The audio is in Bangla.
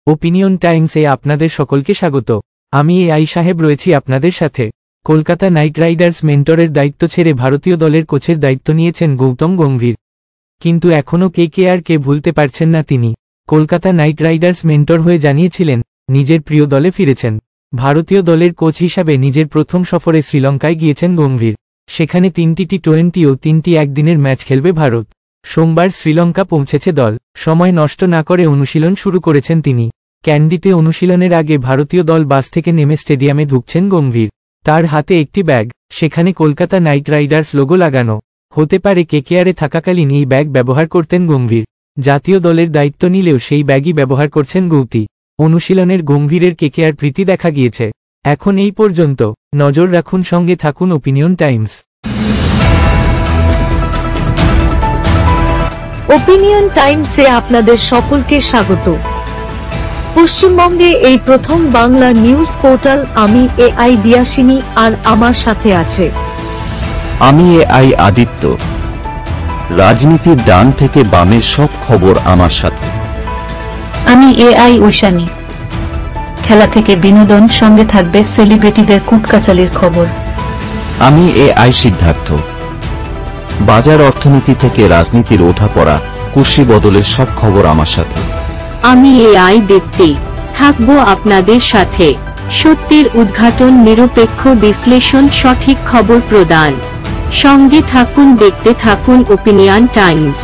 ওপিনিয়ন টাইমসে আপনাদের সকলকে স্বাগত। আমি এআই সাহেব রয়েছি আপনাদের সাথে। কলকাতা নাইট রাইডার্স মেন্টরের দায়িত্ব ছেড়ে ভারতীয় দলের কোচের দায়িত্ব নিয়েছেন গৌতম গম্ভীর। কিন্তু এখনও কেকেআরকে ভুলতে পারছেন না তিনি। কলকাতা নাইট রাইডার্স মেন্টর হয়ে জানিয়েছিলেন নিজের প্রিয় দলে ফিরেছেন। ভারতীয় দলের কোচ হিসাবে নিজের প্রথম সফরে শ্রীলঙ্কায় গিয়েছেন গম্ভীর। সেখানে 3টি টি20 ও 3টি একদিনের ম্যাচ খেলবে ভারত। সোমবার শ্রীলঙ্কা পৌঁছেছে দল। সময় নষ্ট না করে অনুশীলন শুরু করেছেন তিনি। ক্যান্ডিতে অনুশীলনের আগে ভারতীয় দল বাস থেকে নেমে স্টেডিয়ামে ঢুকছেন গম্ভীর। তার হাতে একটি ব্যাগ, সেখানে কলকাতা নাইট রাইডার্স লোগো লাগানো। হতে পারে কেকেআরে থাকাকালীন এই ব্যাগ ব্যবহার করতেন গম্ভীর। জাতীয় দলের দায়িত্ব নিলেও সেই ব্যাগই ব্যবহার করছেন গৌতী। অনুশীলনের গম্ভীরের কেকেআর প্রীতি দেখা গিয়েছে। এখন এই পর্যন্ত। নজর রাখুন, সঙ্গে থাকুন ওপিনিয়ন টাইমস। ওপিনিয়ন টাইমসে আপনাদের সকলকে স্বাগত। পশ্চিমবঙ্গে এই প্রথম বাংলা নিউজ পোর্টাল। আমি এআই দিয়াসিনী, আর আমার সাথে আছে আমি এআই আদিত্য। রাজনীতির ডান থেকে বামের সব খবর আমার সাথে। আমি এআই ঐশানী। খেলা থেকে বিনোদন, সঙ্গে থাকবে সেলিব্রিটিদের কুটকাচালির খবর। আমি এআই সিদ্ধার্থ। বাজার অর্থনীতি থেকে রাজনীতির ওঠাপড়া, কুর্সি বদলের সব খবর আমার সাথে। আমি এআই দীপ্তি, থাকবো আপনাদের সাথে। সত্যের উদ্ঘাটন, নিরপেক্ষ বিশ্লেষণ, সঠিক খবর প্রদান। সঙ্গে থাকুন, দেখতে থাকুন ওপিনিয়ন টাইমস।